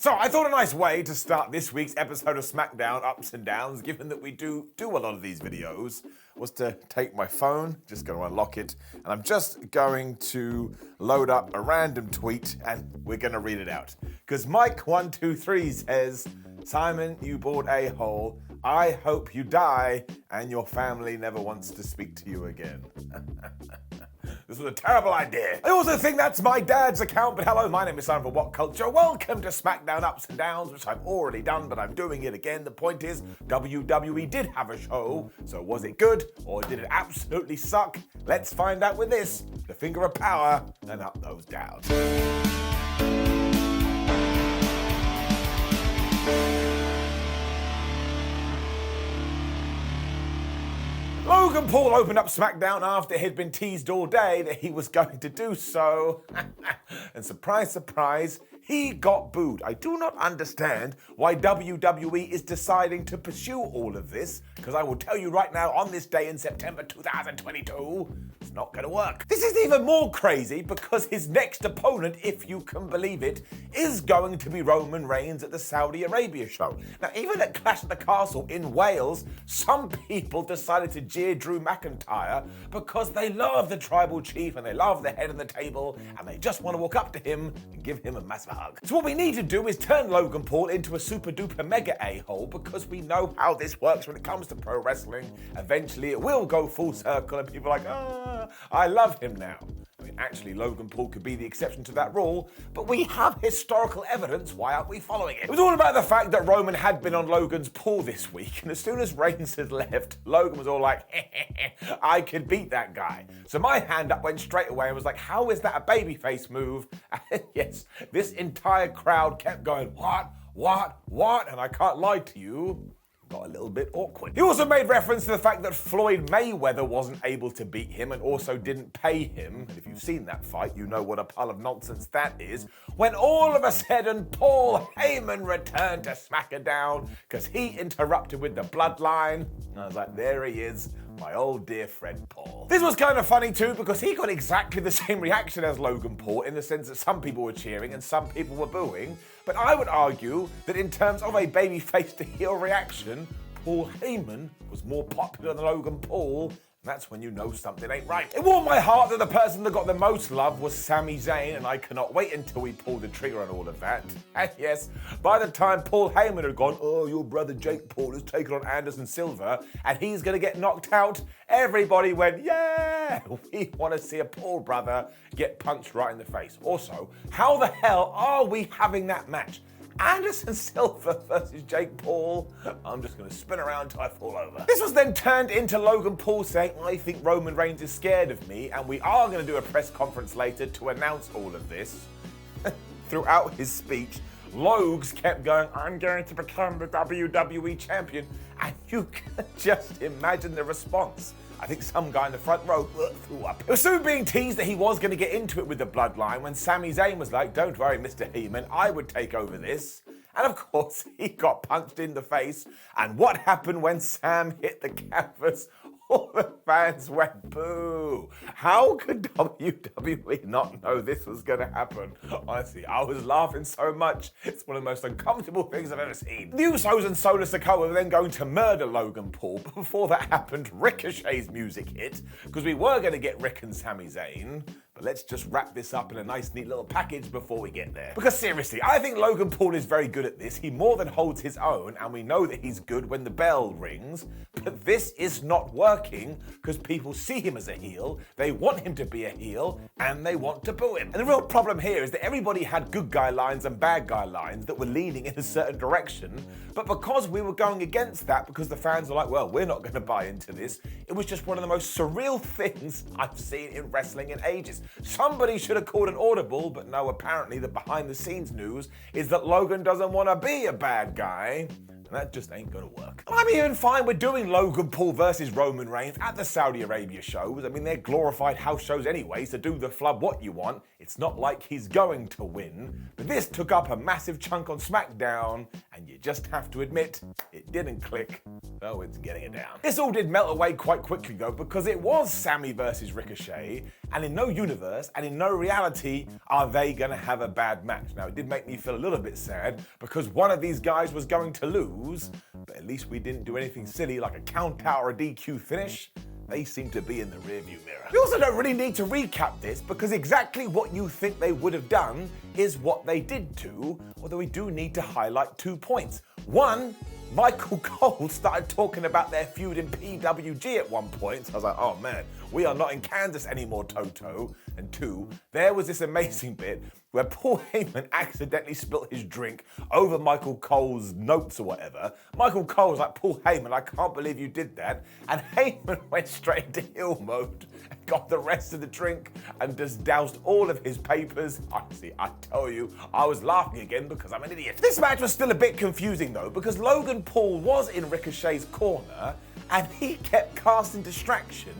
So I thought a nice way to start this week's episode of SmackDown Ups and Downs, given that we do a lot of these videos, was to take my phone, just going to unlock it, and I'm just going to load up a random tweet and we're going to read it out. Because Mike123 says, "Simon, you bald a-hole, I hope you die and your family never wants to speak to you again." This was a terrible idea. I also think that's my dad's account, but hello, my name is Simon from WhatCulture. Welcome to SmackDown Ups and Downs, which I've already done, but I'm doing it again. The point is, WWE did have a show, so was it good or did it absolutely suck? Let's find out with this, the finger of power, and up those downs. Logan Paul opened up SmackDown after he'd been teased all day that he was going to do so. And surprise, surprise, he got booed. I do not understand why WWE is deciding to pursue all of this, because I will tell you right now, on this day in September 2022, it's not going to work. This is even more crazy because his next opponent, if you can believe it, is going to be Roman Reigns at the Saudi Arabia show. Now, even at Clash at the Castle in Wales, some people decided to jeer Drew McIntyre because they love the tribal chief and they love the head of the table and they just want to walk up to him and give him a massive hug. So what we need to do is turn Logan Paul into a super duper mega a-hole, because we know how this works when it comes to pro wrestling. Eventually it will go full circle and people are like, I love him now. I mean, actually, Logan Paul could be the exception to that rule, but we have historical evidence. Why aren't we following it? It was all about the fact that Roman had been on Logan's Paul this week, and as soon as Reigns had left, Logan was all like, I could beat that guy. So my hand up went straight away and was like, how is that a babyface move? And yes, this entire crowd kept going, what? And I can't lie to you, got a little bit awkward. He also made reference to the fact that Floyd Mayweather wasn't able to beat him and also didn't pay him. And if you've seen that fight, you know what a pile of nonsense that is. When all of a sudden, Paul Heyman returned to SmackDown because he interrupted with the bloodline. And I was like, there he is, my old dear friend Paul. This was kind of funny too because he got exactly the same reaction as Logan Paul, in the sense that some people were cheering and some people were booing. But I would argue that in terms of a babyface to heel reaction, Paul Heyman was more popular than Logan Paul. And that's when you know something ain't right. It warmed my heart that the person that got the most love was Sami Zayn, and I cannot wait until we pull the trigger on all of that. And yes, by the time Paul Heyman had gone, oh, your brother Jake Paul has taken on Anderson Silva, and he's gonna get knocked out, everybody went, yeah, we want to see a Paul brother get punched right in the face. Also, how the hell are we having that match? Anderson Silva versus Jake Paul. I'm just going to spin around until I fall over. This was then turned into Logan Paul saying, I think Roman Reigns is scared of me, and we are going to do a press conference later to announce all of this. Throughout his speech, Logs kept going, I'm going to become the WWE champion. And you can just imagine the response. I think some guy in the front row threw up. It was soon being teased that he was going to get into it with the bloodline when Sami Zayn was like, don't worry, Mr. Heyman, I would take over this. And of course, he got punched in the face. And what happened when Sam hit the canvas? All the fans went boo. How could WWE not know this was going to happen? Honestly, I was laughing so much. It's one of the most uncomfortable things I've ever seen. The Usos and Sikoa were then going to murder Logan Paul. But before that happened, Ricochet's music hit, because we were going to get Rick and Sami Zayn. But let's just wrap this up in a nice, neat little package before we get there. Because seriously, I think Logan Paul is very good at this. He more than holds his own, and we know that he's good when the bell rings. But this is not working because people see him as a heel, they want him to be a heel, and they want to boo him. And the real problem here is that everybody had good guy lines and bad guy lines that were leaning in a certain direction. But because we were going against that, because the fans were like, well, we're not going to buy into this, it was just one of the most surreal things I've seen in wrestling in ages. Somebody should have called an audible, but no, apparently the behind the scenes news is that Logan doesn't want to be a bad guy. And that just ain't gonna work. I'm even fine with doing Logan Paul versus Roman Reigns at the Saudi Arabia shows. I mean, they're glorified house shows anyway, so do the flub what you want. It's not like he's going to win. But this took up a massive chunk on SmackDown, and you just have to admit, it didn't click Oh, it's getting it down. This all did melt away quite quickly though, because it was Sami versus Ricochet, and in no universe and in no reality are they gonna have a bad match. Now, it did make me feel a little bit sad because one of these guys was going to lose, but at least we didn't do anything silly like a count out or a DQ finish. They seem to be in the rearview mirror. We also don't really need to recap this because exactly what you think they would have done is what they did do, although we do need to highlight 2 points. One, Michael Cole started talking about their feud in PWG at one point. So I was like, oh man, we are not in Kansas anymore, Toto. And 2, there was this amazing bit where Paul Heyman accidentally spilt his drink over Michael Cole's notes or whatever. Michael Cole was like, Paul Heyman, I can't believe you did that. And Heyman went straight into heel mode and got the rest of the drink and just doused all of his papers. Honestly, I tell you, I was laughing again because I'm an idiot. This match was still a bit confusing though, because Logan Paul was in Ricochet's corner and he kept casting distraction,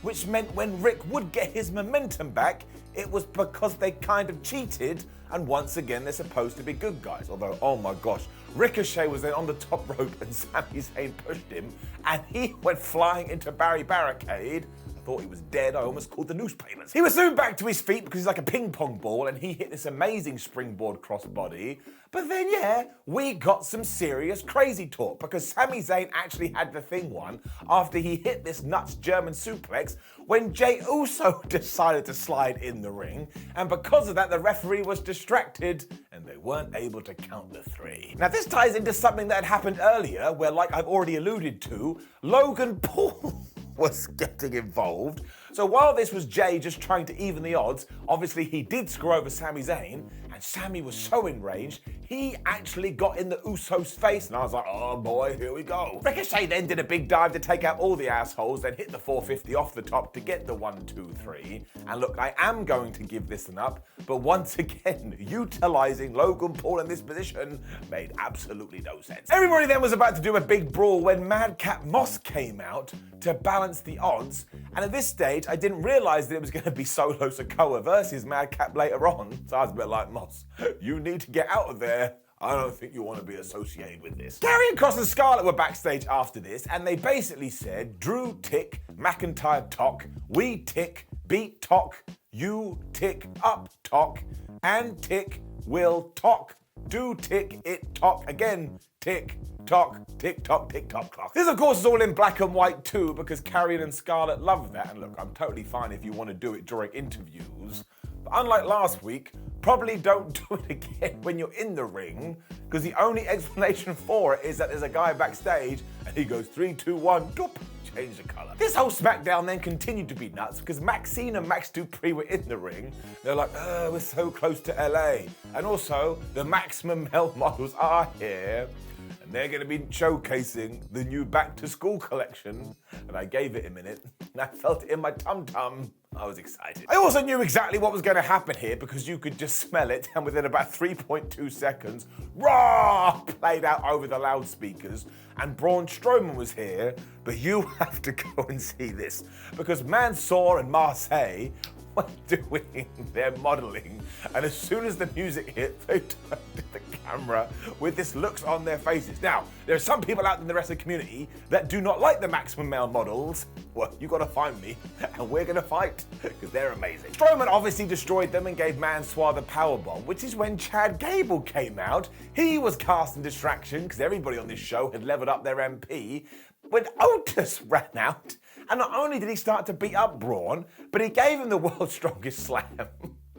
which meant when Rick would get his momentum back, it was because they kind of cheated, and once again, they're supposed to be good guys. Although, oh my gosh, Ricochet was then on the top rope and Sami Zayn pushed him, and he went flying into Barricade. I thought he was dead. I almost called the newspapers. He was soon back to his feet because he's like a ping pong ball, and he hit this amazing springboard crossbody. But then, yeah, we got some serious crazy talk because Sami Zayn actually had the thing won after he hit this nuts German suplex when Jey Uso decided to slide in the ring. And because of that, the referee was distracted and they weren't able to count the 3. Now, this ties into something that had happened earlier where, like I've already alluded to, Logan Paul was getting involved. So while this was Jey just trying to even the odds, obviously he did screw over Sami Zayn, and Sami was so enraged, he actually got in the Usos' face, and I was like, oh boy, here we go. Ricochet then did a big dive to take out all the assholes, then hit the 450 off the top to get the 1, 2, 3. And look, I am going to give this an up, but once again, utilizing Logan Paul in this position made absolutely no sense. Everybody then was about to do a big brawl when Madcap Moss came out to balance the odds, and at this stage, I didn't realize that it was going to be Solo Sikoa versus Madcap later on. So I was a bit like, Moss, you need to get out of there. I don't think you want to be associated with this. Karrion Kross and Scarlett were backstage after this, and they basically said, Drew tick, McIntyre talk, we tick, beat talk, you tick up talk, and tick will talk. Do tick it talk again. Tick tock, tick tock, tick tock clock. This of course is all in black and white too because Karrion and Scarlett love that. And look, I'm totally fine if you want to do it during interviews. But unlike last week, probably don't do it again when you're in the ring because the only explanation for it is that there's a guy backstage and he goes 3, 2, 1, doop. Change the colour. This whole SmackDown then continued to be nuts because Maxine and Max Dupree were in the ring. They're like, we're so close to LA. And also, the Maximum Male models are here. And they're going to be showcasing the new Back to School collection. And I gave it a minute and I felt it in my tum-tum. I was excited. I also knew exactly what was going to happen here because you could just smell it, and within about 3.2 seconds, Raw played out over the loudspeakers, and Braun Strowman was here, but you have to go and see this because Mansoor and Marseille were doing their modeling, and as soon as the music hit, they turned to the camera with this looks on their faces. Now, there are some people out in the wrestling community that do not like the Maximum Male models. Well, you gotta find me, and we're gonna fight, because they're amazing. Strowman obviously destroyed them and gave Mansoor the powerbomb, which is when Chad Gable came out. He was casting distraction, because everybody on this show had leveled up their MP, when Otis ran out. And not only did he start to beat up Braun, but he gave him the world's strongest slam.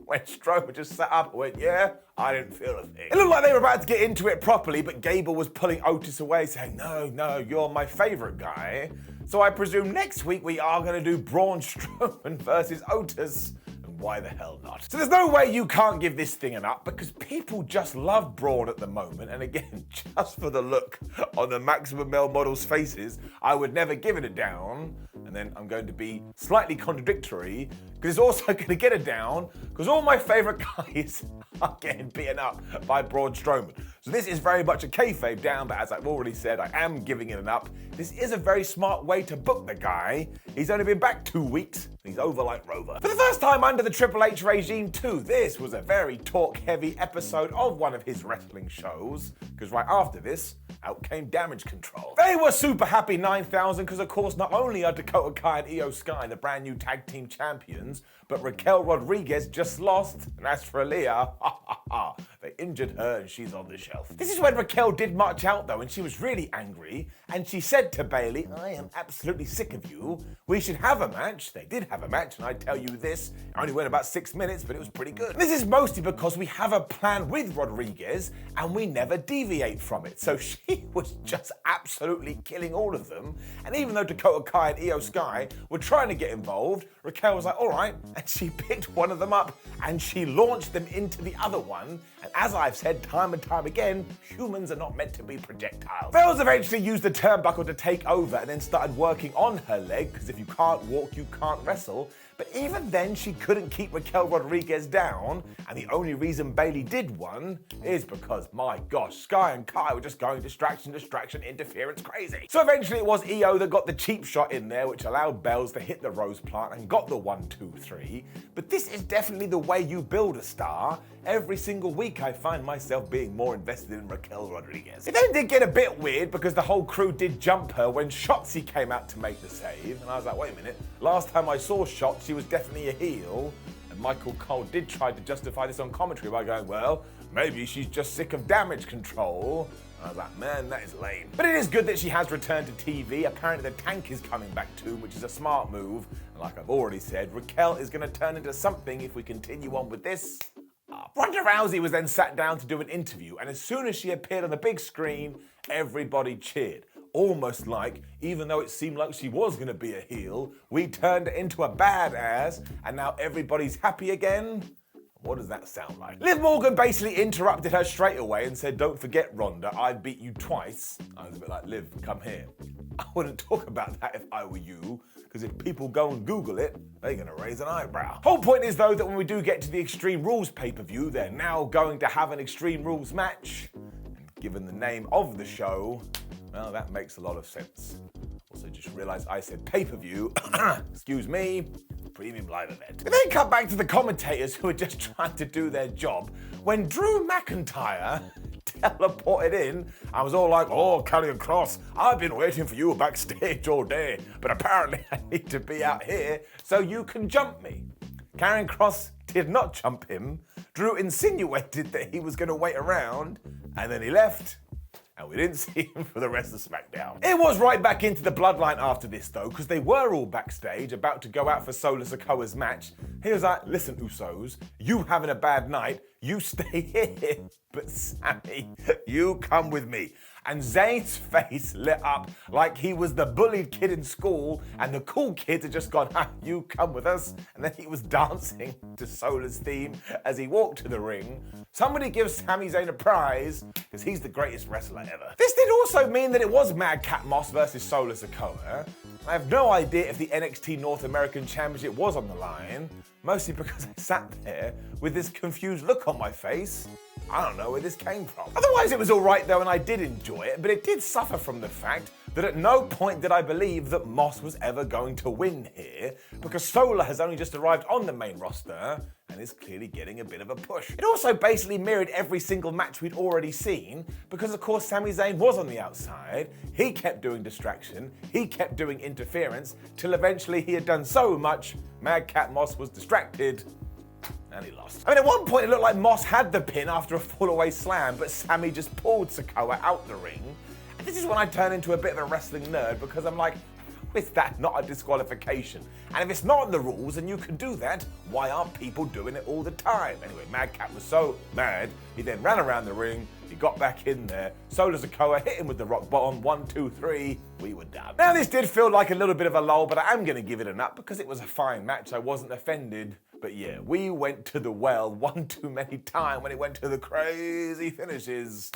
When Strowman just sat up and went, yeah, I didn't feel a thing. It looked like they were about to get into it properly, but Gable was pulling Otis away, saying, no, you're my favorite guy. So I presume next week we are going to do Braun Strowman versus Otis. And why the hell not? So there's no way you can't give this thing an up because people just love Braun at the moment. And again, just for the look on the Maximum Male models' faces, I would never give it a down. And then I'm going to be slightly contradictory because it's also going to get a down because all my favorite guys are getting beaten up by Braun Strowman. So this is very much a kayfabe down, but as I've already said, I am giving it an up. This is a very smart way to book the guy. He's only been back 2 weeks. He's over like Rover. For the first time under the Triple H regime too, this was a very talk-heavy episode of one of his wrestling shows, because right after this, out came Damage Control. They were super happy 9,000 because, of course, not only are Dakota Kai and Io Sky the brand new tag team champions, but Raquel Rodriguez just lost. And as for Aaliyah, they injured her and she's on the shelf. This is when Raquel did march out though, and she was really angry. And she said to Bayley, I am absolutely sick of you. We should have a match. They did have a match, and I tell you this, it only went about 6 minutes, but it was pretty good. And this is mostly because we have a plan with Rodriguez and we never deviate from it. So she was just absolutely killing all of them. And even though Dakota Kai and Io Sky were trying to get involved, Raquel was like, all right. And she picked one of them up and she launched them into the other one. And as I've said time and time again, humans are not meant to be projectiles. Bells eventually used the turnbuckle to take over and then started working on her leg, because if you can't walk, you can't wrestle. But even then, she couldn't keep Raquel Rodriguez down, and the only reason Bayley did won is because, my gosh, Sky and Kai were just going distraction, interference crazy. So eventually it was Io that got the cheap shot in there, which allowed Bells to hit the Rose Plant and got the 1, 2, 3. But this is definitely the way you build a star. Every single week I find myself being more invested in Raquel Rodriguez. It then did get a bit weird because the whole crew did jump her when Shotzi came out to make the save. And I was like, wait a minute, last time I saw Shotzi, she was definitely a heel. And Michael Cole did try to justify this on commentary by going, well, maybe she's just sick of Damage Control. And I was like, man, that is lame. But it is good that she has returned to TV. Apparently the tank is coming back too, which is a smart move. And like I've already said, Raquel is going to turn into something if we continue on with this. Ronda Rousey was then sat down to do an interview, and as soon as she appeared on the big screen, everybody cheered. Almost like, even though it seemed like she was going to be a heel, we turned her into a badass, and now everybody's happy again? What does that sound like? Liv Morgan basically interrupted her straight away and said, don't forget, Ronda, I beat you twice. I was a bit like, Liv, come here. I wouldn't talk about that if I were you, because if people go and Google it, they're going to raise an eyebrow. Whole point is, though, that when we do get to the Extreme Rules pay-per-view, they're now going to have an Extreme Rules match. And given the name of the show, well, that makes a lot of sense. Also, just realized I said pay-per-view. Excuse me. Premium live event. We then cut back to the commentators who are just trying to do their job when Drew McIntyre teleported in. I was all like, oh, Karrion Kross, I've been waiting for you backstage all day, but apparently I need to be out here so you can jump me. Karrion Kross did not jump him. Drew insinuated that he was going to wait around, and then he left. And we didn't see him for the rest of SmackDown. It was right back into the bloodline after this, though, because they were all backstage about to go out for Solo Sikoa's match. He was like, listen, Usos, you having a bad night, you stay here. But Sami, you come with me. And Zayn's face lit up like he was the bullied kid in school, and the cool kids had just gone, you come with us. And then he was dancing to Solo's theme as he walked to the ring. Somebody give Sami Zayn a prize, because he's the greatest wrestler ever. This did also mean that it was Madcap Moss versus Solo Sikoa. I have no idea if the NXT North American Championship was on the line, mostly because I sat there with this confused look on my face. I don't know where this came from. Otherwise, it was all right though, and I did enjoy it, but it did suffer from the fact that at no point did I believe that Moss was ever going to win here, because Solo has only just arrived on the main roster and is clearly getting a bit of a push. It also basically mirrored every single match we'd already seen, because of course Sami Zayn was on the outside, he kept doing distraction, he kept doing interference, till eventually he had done so much, Madcap Moss was distracted, and he lost. I mean, at one point it looked like Moss had the pin after a fall-away slam, but Sami just pulled Sikoa out the ring. And this is when I turn into a bit of a wrestling nerd, because I'm like, how is that not a disqualification? And if it's not in the rules and you can do that, why aren't people doing it all the time? Anyway, Madcap was so mad, he then ran around the ring, he got back in there, Solo Sikoa hit him with the rock bottom, 1, 2, 3, we were done. Now this did feel like a little bit of a lull, but I am going to give it an up because it was a fine match, I wasn't offended. But yeah, we went to the well one too many times when it went to the crazy finishes.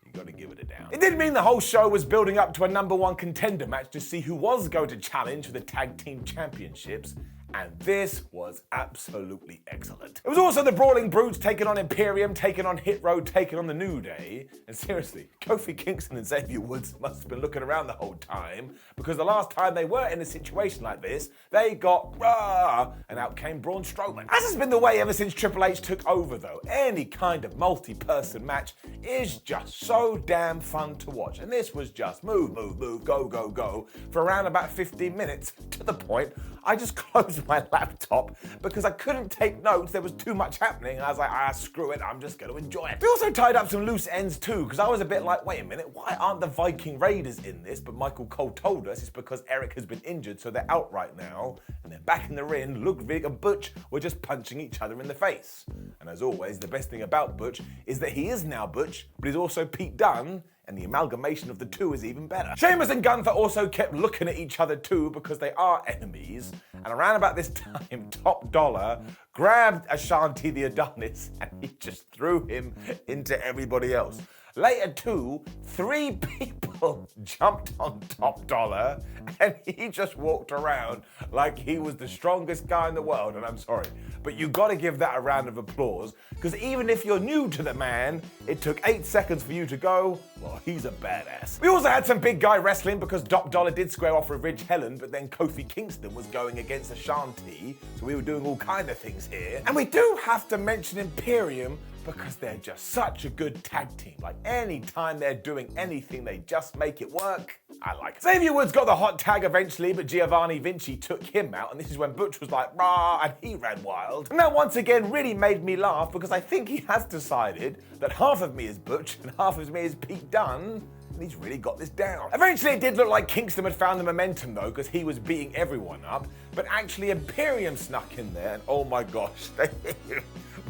You gotta give it a down. It did mean the whole show was building up to a #1 contender match to see who was going to challenge for the tag team championships. And this was absolutely excellent. It was also the Brawling Brutes taking on Imperium, taking on Hit Row, taking on the New Day. And seriously, Kofi Kingston and Xavier Woods must have been looking around the whole time, because the last time they were in a situation like this, they got rah, and out came Braun Strowman. As has been the way ever since Triple H took over though, any kind of multi-person match is just so damn fun to watch. And this was just move, move, move, go, go, go for around about 15 minutes, to the point I just closed my laptop because I couldn't take notes. There was too much happening, and I was like, screw it, I'm just going to enjoy it. We also tied up some loose ends too, because I was a bit like, wait a minute, why aren't the Viking Raiders in this? But Michael Cole told us it's because Eric has been injured, so they're out right now. And then back in the ring, Ludwig and Butch were just punching each other in the face. And as always, the best thing about Butch is that he is now Butch, but he's also Pete Dunne, and the amalgamation of the two is even better. Sheamus and Gunther also kept looking at each other too, because they are enemies. And around about this time, Top Dollar grabbed Ashanti the Adonis and he just threw him into everybody else. Later too, 3 people jumped on Top Dollar and he just walked around like he was the strongest guy in the world. And I'm sorry, but you gotta give that a round of applause, because even if you're new to the man, it took 8 seconds for you to go, well, he's a badass. We also had some big guy wrestling, because Top Dollar did square off with Ridge Holland, but then Kofi Kingston was going against Ashanti, so we were doing all kind of things here. And we do have to mention Imperium, because they're just such a good tag team. Like, anytime they're doing anything, they just make it work. I like it. Xavier Woods got the hot tag eventually, but Giovanni Vinci took him out, and this is when Butch was like, rah, and he ran wild. And that once again really made me laugh, because I think he has decided that half of me is Butch and half of me is Pete Dunne. And he's really got this down. Eventually it did look like Kingston had found the momentum though, because he was beating everyone up, but actually Imperium snuck in there, and oh my gosh, they hit him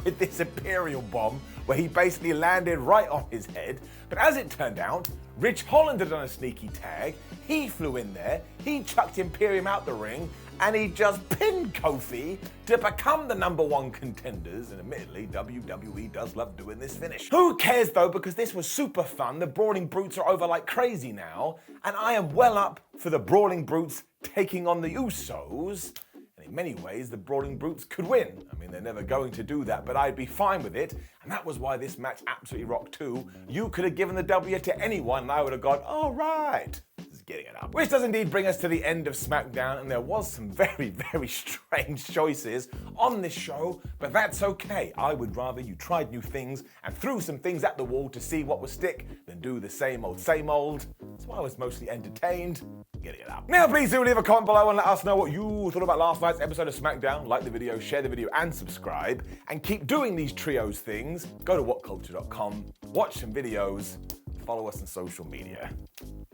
with this Imperial bomb where he basically landed right on his head. But as it turned out, Rich Holland had done a sneaky tag, he flew in there, he chucked Imperium out the ring, and he just pinned Kofi to become the #1 contenders. And admittedly, WWE does love doing this finish. Who cares though, because this was super fun. The Brawling Brutes are over like crazy now, and I am well up for the Brawling Brutes taking on the Usos. And in many ways, the Brawling Brutes could win. I mean, they're never going to do that, but I'd be fine with it. And that was why this match absolutely rocked too. You could have given the W to anyone, and I would have gone, all right. Getting it up. Which does indeed bring us to the end of SmackDown, and there was some very, very strange choices on this show, but that's okay. I would rather you tried new things and threw some things at the wall to see what would stick than do the same old, same old. So I was mostly entertained. Getting it up. Now please do leave a comment below and let us know what you thought about last night's episode of SmackDown. Like the video, share the video, and subscribe. And keep doing these trios things. Go to WhatCulture.com, watch some videos, follow us on social media.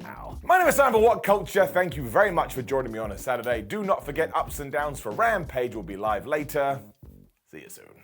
Ow. My name is Sam for WhatCulture. Thank you very much for joining me on a Saturday. Do not forget, Ups and Downs for Rampage will be live later. See you soon.